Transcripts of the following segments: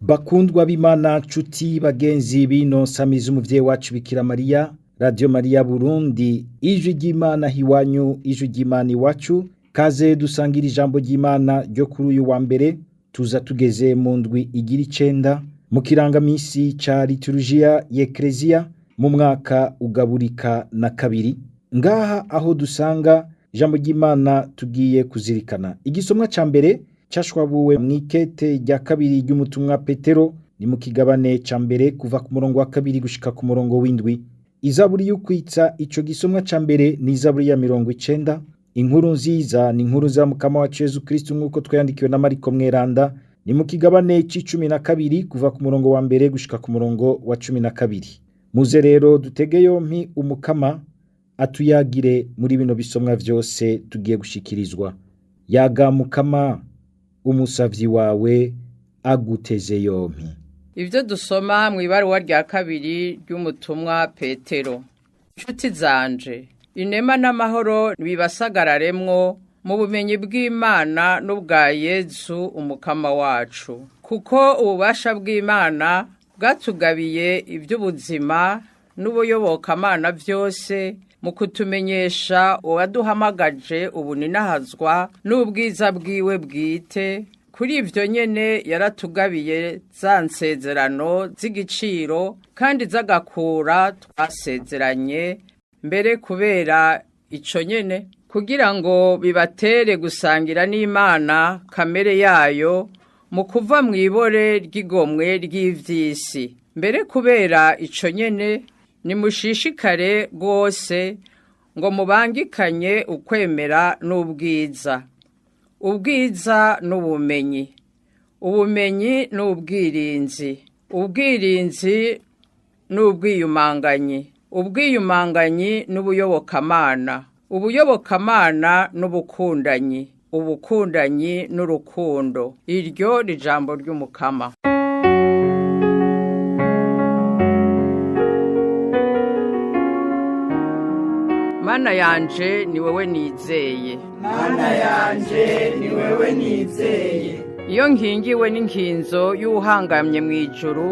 Bakundwa b'Imana nshuti bagenzi bino samiza umuvyeyi wacu Bikira Mariya, Radio Mariya Burundi, ijwi ry'Imana hiwanyu, ijwi ry'Imana iwacu, kaze dusangira ijambo ry'Imana ryo kuri uyu wa mbere, tuza tugeze mu ndwi igira 9 mu kirangamisi ca liturujia y'Ekleziya mu mwaka ugaburika na kabiri. Ngaha aho dusanga ijambo ry'Imana tugiye kuzirikana. Igisomwa ca mbere cashwabuwe mw'ikete rya kabiri ry'umutumwa Petero, ni mu kigabane ca mbere kuva ku murongo wa kabiri gushika ku murongo w'indwi. Izaburi y'ukwitsa ico gisomwa ca mbere ni izaburi ya 90. Inkuru nziza ni inkuru za Mukama wacu Yesu Kristo nk'uko twayandikiwe na Mariko Mweranda, ni mu kigabane c'12 kuva ku murongo wa mbere gushika ku murongo wa 12. Muze rero dutege yompi Umukama atuyagire muri bino bisomwa vyose tugiye gushikirizwa. Yaga Mukama, umusavyi wawe aguteze yompi. Ivyo dusoma mw'ibaruwa rya kabiri ry'umutumwa Petero. Nshuti zanje, inema n'amahoro bibasagararemwo mu bumenyi bw'Imana n'ubwa Yesu Umukama wacu. Kuko ububasha bw'Imana bwatugabiye ivy'ubuzima n'ubuyobokamana vyose mu kutumenyesha uwaduhamagaje ubuninahazwa n'ubwiza bwiwe bwite. Kuri ivyo nyene yaratugabiye za nsezerano z'igiciro kandi z'agakura twasezeranye mbere kubera ico nyene, kugira ngo bibatere gusangira n'Imana kamere yayo mu kuva mw'ibore ry'igomwe ry'ivy'isi. Mbere kubera ico nyene nimushishikare rwose ngo mubangikanye ukwemera n'ubwiza, ubwiza n'ubumenyi, ubumenyi n'ubwirinzi, ubwirinzi n'ubwiyumanganyi, ubwiyumanganyi n'ubuyobokamana, ubuyobokamana n'ubukundanyi, ubukundanyi n'urukundo. Iryo ni ijambo ry'Umukama. Mana yanje ni wewe nizeye, Mana yanje ni wewe nizeye. Iyo nkingiwe n'inkinzo y'uhangamye mw'ijuru,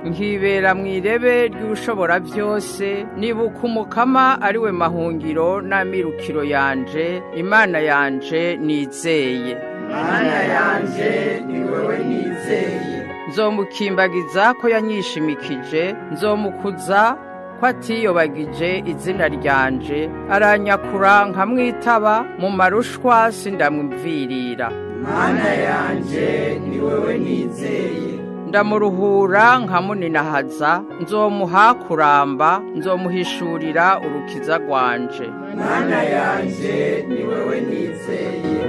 nkibera mw'irebe ry'ushobora vyose, nibuka Umukama ari we mahungiro n'amirukiro yanje, Imana yanje nizeye. Mana yanje ni wewe nizeye. Nzomukimbagiza ko yanyishimikije, nzomukuza ko atiyobagije izina ryanje, aranyakura nkamwitaba mu marushwa sindamwumvirira. Mana yanje ni wewe nizeye. Ndamuruhura nkamuninahaza, nzomuha kuramba, nzomuhishurira urukiza rwanje. Mana yanje ni wewe nizeye.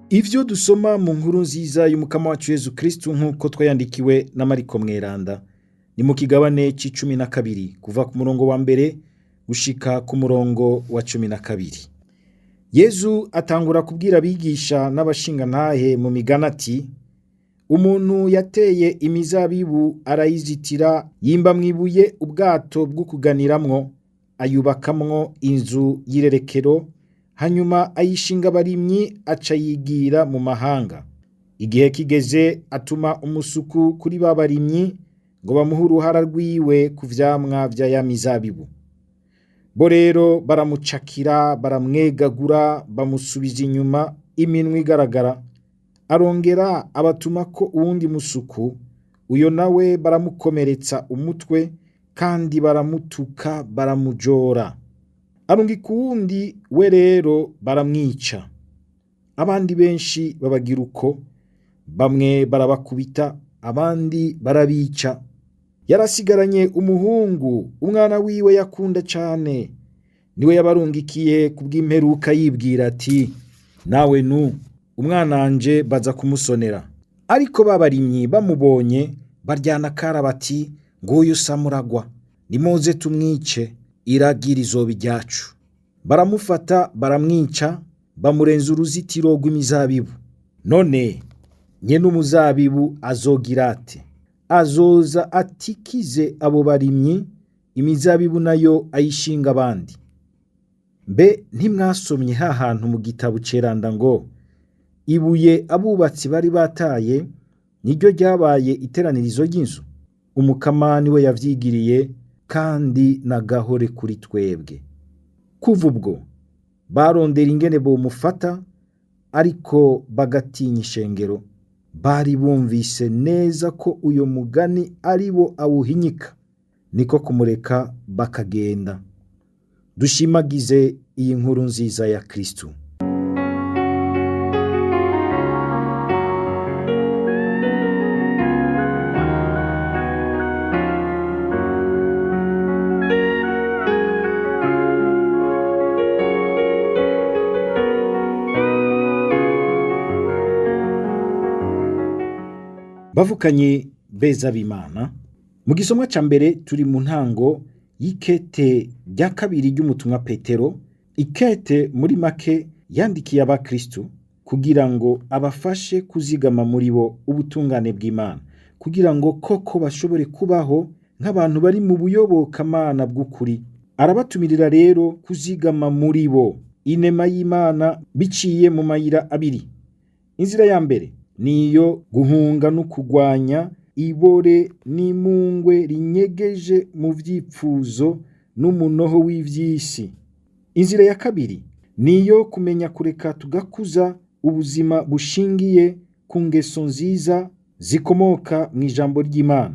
Ivyo dusoma mu nkuru nziza y'Umukama wacu Yesu Kristo nk'uko twayandikiwe na Mariko Mweranda, ni mu kigabane c'12 kuva ku murongo wa mbere gushika ku murongo wa 12. Yesu atangura kubwira abigisha n'abashingantahe mu migana ati, umuntu yateye imizabibu arayizitira, yimba mwibuye ubwato bwo kuganiramwo, ayubakamwo inzu y'irerekero, hanyuma ayishinga abarimyi aca yigira mu mahanga. Igihe kigeze atuma umusuku kuri ba barimyi ngo bamuhe uruhara rwiwe ku vyamwa vya ya mizabibu. Bo rero baramucakira, baramwegagura, bamusubiza inyuma iminwe igaragara. Arongera abatuma ko uwundi musuku, uyo nawe baramukomeretsa umutwe kandi baramutuka, baramujora. Arungika uwundi, we rero baramwica. Abandi benshi babagira uko, bamwe barabakubita, abandi barabica. Yarasigaranye umuhungu, umwana wiwe yakunda cane, niwe yabarungikiye kubw'imperuka yibwira ati, nawe umwananje baza kumusonera. Ariko babarimyi bamubonye baryana kara bati, nguyu samuragwa. nimuze tumwice, iragi rizoba iryacu. Baramufata baramwica, bamurenza uruzitiro rw'imizabibu. None nyene umuzabibu azogira ate? Azoza atikize abo barimyi, imizabibu nayo ayishinga abandi. Mbe ntimwasomye hantu mu gitabo ceranda ngo ibuye abubatsi bari bataye niryo ryabaye iteranirizo ry'inzu? Umukamani we yavyigiriye, kandi nagahore kuri twebwe. Kuva ubwo barondera ingene bomufata, ariko bagatinya ishengero. Bari bumvise neza ko uyo mugani ari bo awuhinyika, niko kumureka bakagenda. Dushimagize iyi nkuru nziza ya Kristo. Bavukanye beza b'Imana, mu gisomwa ca mbere turi mu ntango y'ikete rya kabiri ry'umutumwa Petero. Ikete muri make yandikiye abakristo kugira ngo abafashe kuzigama muri bo ubutungane bw'Imana, kugira ngo koko bashobore kubaho nk'abantu bari mu buyobokamana bw'ukuri. Arabatumirira rero kuzigama muri bo inema y'Imana biciye mu mayira abiri. Inzira ya mbere niyo guhunga no kugwanya ibore n'imungwe rinyegeje mu vyipfuzo n'umunoho w'ivyisi. Inzira ya kabiri niyo kumenya kureka tugakuza ubuzima bushingiye ku ngeso nziza zikomoka mu ijambo ry'Imana.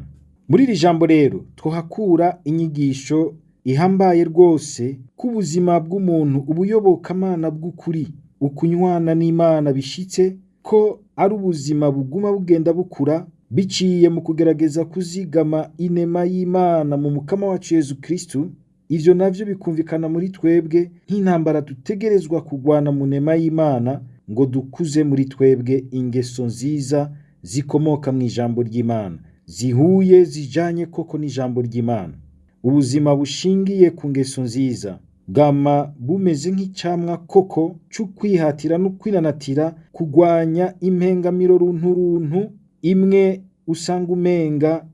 Muri iri jambo rero twohakura inyigisho ihambaye rwose k'ubuzima bw'umuntu, ubuyobokamana bw'ukuri, ukunywana n'Imana bishitse, ko ari ubuzima buguma bugenda bukura biciye mu kugerageza kuzigama inema y'Imana mu mukama wacu Yezu Kristo. Ivyo navyo bikumvikana muri twebwe nk'intambara dutegerezwa kugwana mu nema y'Imana ngo dukuze muri twebwe ingeso nziza zikomoka mu ijambo ry'Imana, zihuye zijanye koko n'ijambo ry'Imana. Ubuzima bushingiye ku ngeso nziza bwama bumeze nk'icamwa koko c'ukwihatira no kwinanatira kugwanya impengamiro runturuntu imwe usanga umenga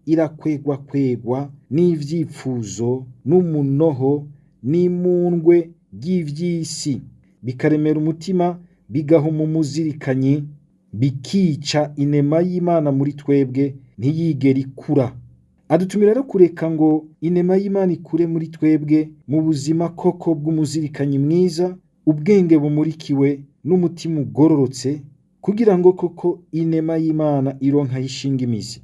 irakwegwakwegwa n'ivyipfuzo n'umunoho n'imundwe ry'ivyisi, bikaremera umutima, bigahuma umuzirikanyi, bikica inema y'Imana muri twebwe ntiyigere ikura. Adutumira rero kureka ngo inema y'Imana ikure muri twebwe mu buzima koko bw'umuzirikanyi mwiza, ubwenge bumurikiwe n'umutima ugororotse, kugira ngo koko inema y'Imana ironka ishinga imizi.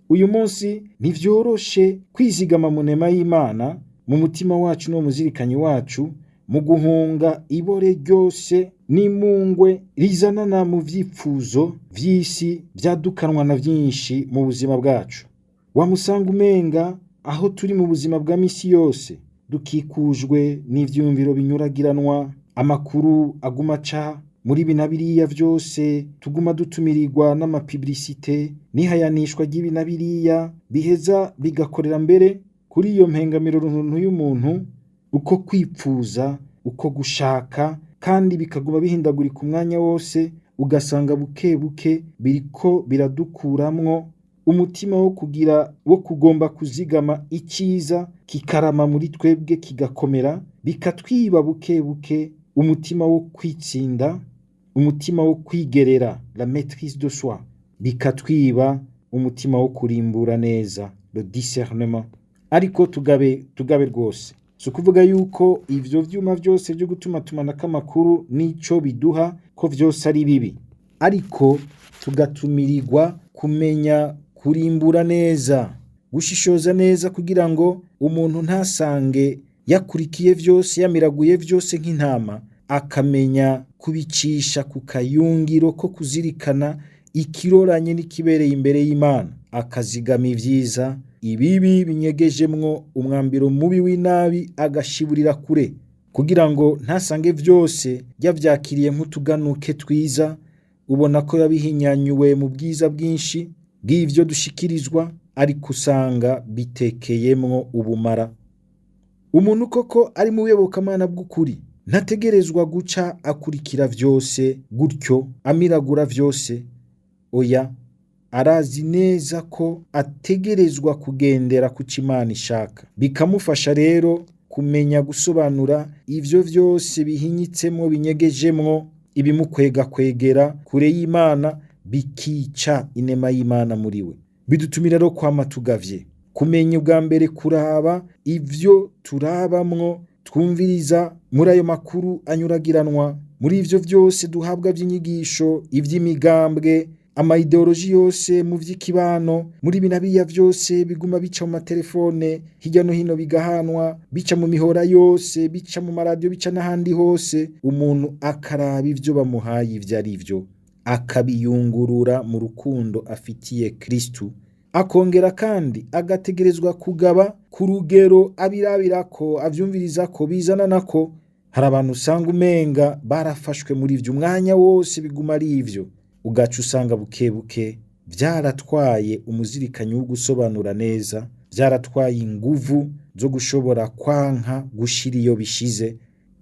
Uyu munsi ntivyoroshe kwizigama mu nema y'Imana mu mutima wacu no muzirikanyi wacu, mu guhunga ibore ryose n'imungwe rizanana mu vyipfuzo vy'isi vyadukanwa na vyinshi mu buzima bwacu. Wamusanga umenga aho turi mu buzima bwa misi yose dukikujwe n'ivyumviro binyuragiranwa, amakuru aguma aca muri bina biriya vyose, tuguma dutumirirwa n'amapiblisite n'ihayanishwa ry'ibina biriya biheza bigakorera mbere kuri iyo mpengamiro runtu y'umuntu, uko kwipfuza, uko gushaka, kandi bikaguma bihindagurika umwanya wose. Ugasanga buke buke biriko biradukuramwo umutima wo kugomba kuzigama iciza kikarama muri twebwe kigakomera, bikatwiba buke buke umutima wo kwitsinda, umutima wo kwigerera, la maîtrise de soi, bikatwiba umutima wo kurimbura neza, le discernement. Ariko tugabe rwose, si ukuvuga yuko ivyo vyuma vyose vyo gutumatumanako amakuru n'ico biduha ko vyose ari bibi, ariko tugatumirirwa kumenya kurimbura neza, gushishoza neza, kugira ngo umuntu ntasange yakurikiye vyose, yamiraguye vyose nk'intama, akamenya kubicisha ku kayungiro ko kuzirikana ikiroranye n'ikibereye imbere y'Imana, akazigama ivyiza, ibibi binyegejemwo umwambiro mubi w'inabi agashiburira kure, kugira ngo ntasange vyose yavyakiriye nk'utuganuke twiza, ubona ko yabihinyanyuwe mu bwiza bwinshi bw'ivyo dushikirizwa, ariko usanga bitekeyemwo ubumara. Umuntu koko ari mu buyobokamana bw'ukuri ntategerezwa guca akurikira vyose gutyo amiragura vyose. Oya, arazi neza ko ategerezwa kugendera ku co Imana ishaka. Bikamufasha rero kumenya gusobanura ivyo vyose bihinyitsemwo binyegejemwo ibimukwega kwegera kure y'Imana bikica inema y'Imana muri we. Bidutumira rero kwama tugavye kumenya ubwa mbere kuraba ivyo turabamwo twumviriza muri ayo makuru anyuragiranwa, muri ivyo vyose duhabwa vy'inyigisho, ivy'imigambwe, amaideoloji yose mu vy'ikibano, muri binabiya vyose biguma bica mu matelefone hirya no hino bigahanwa, bica mu mihora yose, bica mu maradiyo, bica n'ahandi hose. Umuntu akaraba ivyo bamuhaye ivyo ari vyo, akabiyungurura mu rukundo afitiye Kristu, akongera kandi agategerezwa kugaba ku rugero abirabirako, avyumvirizako, bizananako. Hari abantu usanga umenga barafashwe muri ivyo, umwanya wose biguma ari ivyo, ugaca usanga bukebuke vyaratwaye umuzirikanyi wo gusobanura neza, vyaratwaye inguvu zo gushobora kwanka gushira iyo bishize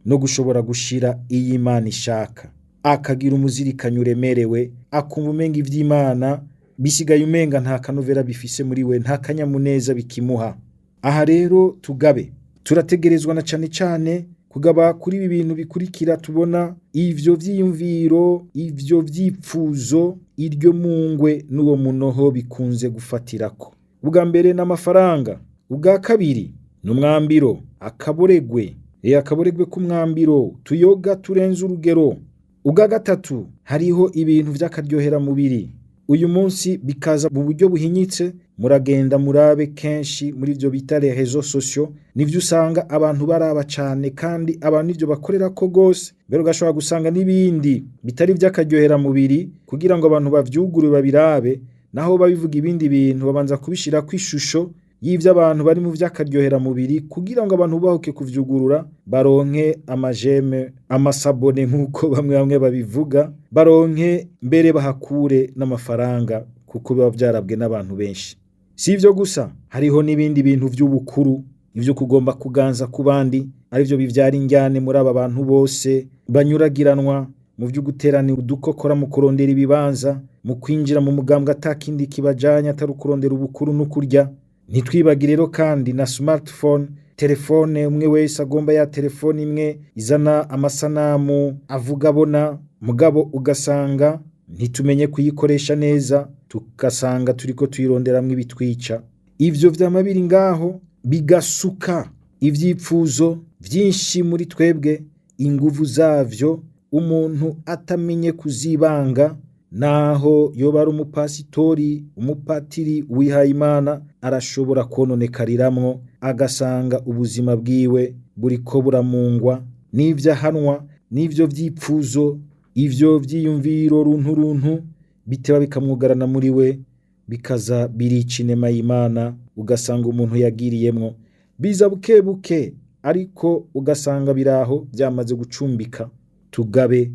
no gushobora gushira iyo Imana ishaka. Akagira umuzirikanyi uremerewe, akumva umenga ivy'Imana bisigaye umenga nta kanovera bifise muri we, nta kanyamuneza bikimuha. Aha rero tugabe, turategerezwa na cane cane kugaba kuri ibi bintu bikurikira tubona: ivyo vyiyumviro, ivyo vyipfuzo, iryo mungwe n'uwo munoho bikunze gufatirako. Ubwa mbere n'amafaranga, ubwa kabiri n'umwambiro, akaboregwe k'umwambiro tuyoga turenze urugero. Ubwa gatatu hariho ibintu vy'akaryohera mubiri. Uyu munsi bikaza mu buryo buhinyitse, muragenda murabe kenshi muri ivyo bita les réseaux sociaux, nivyo usanga abantu baraba cane kandi abantu ivyo bakorerako gose. Mbere ugashobora gusanga n'ibindi bitari vy'akaryohera mubiri kugira ngo abantu bavyugure babirabe, naho babivuga ibindi bintu babanza kubishirako ishusho y'ivyo abantu bari mu vy'akaryohera mubiri kugira ngo abantu bahuke kuvyugurura, baronke amajeme, amasabone nk'uko bamwe babivuga, baronke mbere bahakure n'amafaranga kuko biba vyarabwe n'abantu benshi. Si ivyo gusa, hariho n'ibindi bintu vy'ubukuru, ivyo kugomba kuganza ku bandi, arivyo bivyara injyane muri aba bantu bose banyuragiranwa mu vyo guterana udukokora mu kurondera ibibanza, mu kwinjira mu mugambwe atakindi kibajanye atari kurondera ubukuru no kurya. Ntitwibagire rero kandi na smartphone, telefone. Umwe wese agomba ya telefone imwe izana amasanamu avuga abona, mugabo ugasanga ntitumenye kuyikoresha neza, tugasanga turiko tuyironderamwo ibitwica. Ivyo vyama biri ngaho bigasuka ivyipfuzo vyinshi muri twebwe, inguvu zavyo umuntu atamenye kuzibanga. Naho yoba ari umupasitori, umupatiri wihaye Imana, arashobora kononekariramwo, agasanga ubuzima bwiwe buriko buramungwa n'ivyo ahanwa n'ivyo vyipfuzo, ivyo vyiyumviro runtu biteba bikamwugarana muri we, bikaza birica inema y'Imana. Ugasanga umuntu yagiriyemwo biza bukebuke, ariko ugasanga biraho vyamaze gucumbika. Tugabe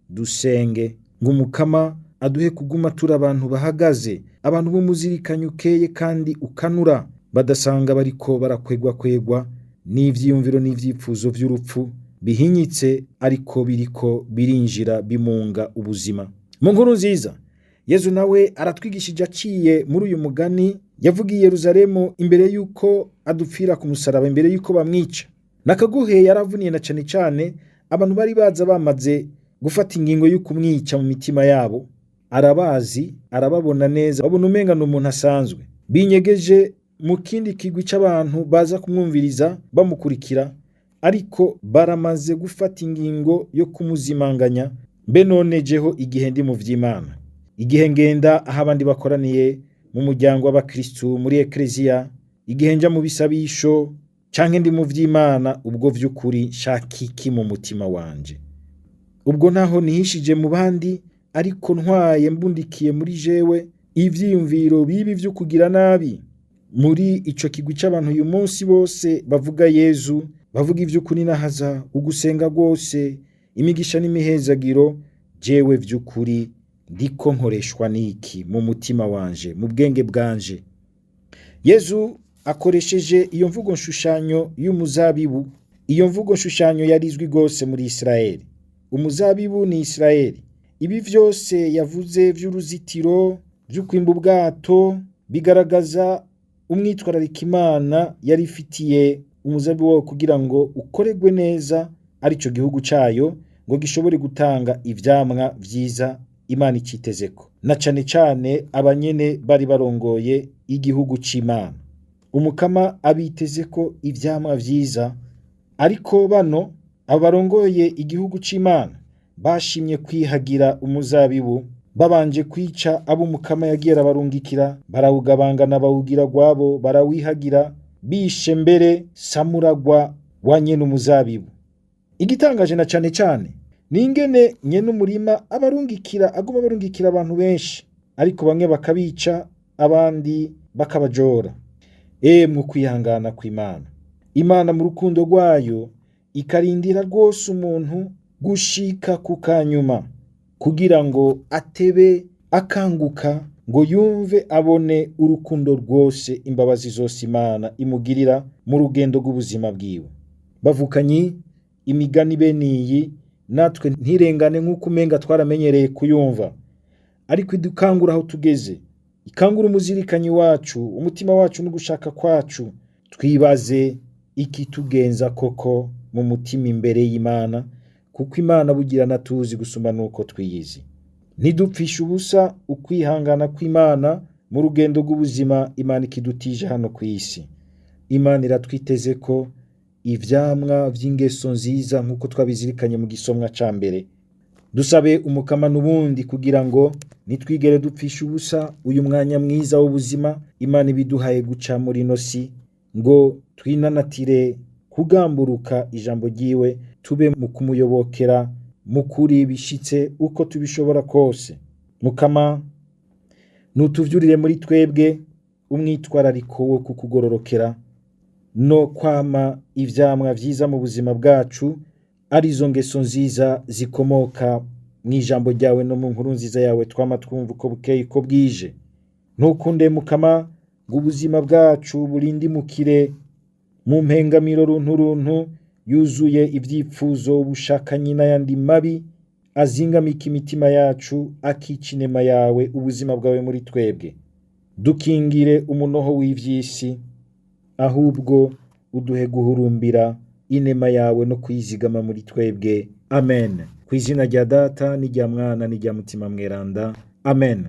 dusenge ngo Umukama aduhe kuguma turi abantu bahagaze, abantu b'umuzirikanyi ukeye kandi ukanura, badasanga bariko barakwegwa n'ivyiyumviro n'ivyipfuzo vy'urupfu bihinyitse, ariko biriko birinjira bimunga ubuzima. Mu nkuru nziza, Yezu nawe aratwigishije aciye muri uyu mugani. Yavugiye Yerusalemu imbere yuko adupfira ku musaraba, imbere yuko bamwica. Nakaguhe yaravuniye na cane cane abantu bari baza bamaze gufata ingingo yo kumwica mu mitima yabo. Arabazi, arababona neza, babona umenga n'umuntu asanzwe, binyegeje mu kindi kigwi c'abantu baza kumwumviriza bamukurikira, ariko baramaze gufata ingingo yo kumuzimanganya. Mbe none jeho igihe ndi mu vy'Imana, igihe ngenda aho abandi bakoraniye mu muryango w'abakristu, muri ekleziya, igihe nja mu bisabisho canke ndi mu vy'Imana, ubwo vy'ukuri nshaka iki mu mutima wanje? Ubwo naho nihishije mu bandi, ariko ntwaye mbundikiye muri jewe ivyiyumviro bibi vyo kugira nabi. Muri ico kigwi c'abantu uyu munsi bose bavuga Yezu, bavuga ivy'ukuri nahaza, ugusenga rwose, imigisha n'imihezagiro, jewe vy'ukuri ndiko nkoreshwa n'iki mu mutima wanje, mu bwenge bwanje? Yezu akoresheje iyo mvugo nshushanyo y'umuzabibu. Iyo mvugo nshushanyo yarizwi gose muri Israeli. Umuzabibu ni Israeli. Ibi vyose yavuze vy'uruzitiro, vy'ukwimba ubwato, bigaragaza umwitwararika Imana yari ifitiye umuzabibu wayo kugira ngo ukoregwe neza, arico gihugu cayo, ngo gishobore gutanga ivyamwa vyiza Imana icitezeko, na cane cane abanyene bari barongoye igihugu c'Imana. Umukama abitezeko ivyamwa vyiza, ariko bano abarongoye igihugu c'Imana bashimye kwihagira umuzabibu, babanje kwica abo Umukama yagiye arabarungikira, barawugabangana bawugira gwabo, barawihagira, bishe mbere Samuragwa wa nyene umuzabibu. Igitangaje na cane cane ni ingene nyene umurima aguma barungikira abantu benshi, ariko bamwe bakabica abandi bakabajora. Mu kwihangana kw'Imana, Imana mu rukundo rwayo ikarindira rwose umuntu gushika ku kanyuma, kugira ngo atebe akanguka, ngo yumve abone urukundo rwose, imbabazi zose Imana imugirira mu rugendo rw'ubuzima bwiwe. Bavukanyi, imigani beniyi natwe ntirengane nk'uko umenga twaramenyereye kuyumva, ariko idukangura aho tugeze, ikangura umuzirikanyi wacu, umutima wacu n'ugushaka kwacu, twibaze ikitugenza koko mu mutima imbere y'Imana, kuko Imana bugira natuzi gusumba nuko twiyizi. Ntidupfisha ubusa ukwihangana kw'Imana mu rugendo rw'ubuzima Imana ikidutije hano ku isi. Imana iratwiteze ko ivyamwa vy'ingeso nziza nk'uko twabizirikanye mu gisomwa ca mbere. Dusabe Umukama n'ubundi kugira ngo nitwigere dupfisha ubusa uyu mwanya mwiza w'ubuzima Imana ibiduhaye guca muri ino si, ngo twinanatire kugamburuka ijambo ryiwe, tube mu kumuyobokera mu kuri bishitse uko tubishobora kose. Mukama, nutuvyurire muri twebwe umwitwarariko wo kukugororokera no kwama ivyamwa vyiza mu buzima bwacu, arizo ngeso nziza zikomoka mw'ijambo ryawe no mu nkuru nziza yawe twama twumva uko bukeye uko bwije. Ntukunde Mukama ngo ubuzima bwacu burindimukire mu mpengamiro runturuntu yuzuye ivyipfuzo, ubushakanyi n'ayandi mabi azingamika imitima yacu, akica inema yawe, ubuzima bwawe muri twebwe. Dukingire umunoho w'ivy'isi, ahubwo uduhe guhurumbira inema yawe no kwizigama muri twebwe. Amen. Kw'izina rya Data n'irya Mwana n'irya Mutima Mweranda. Amen.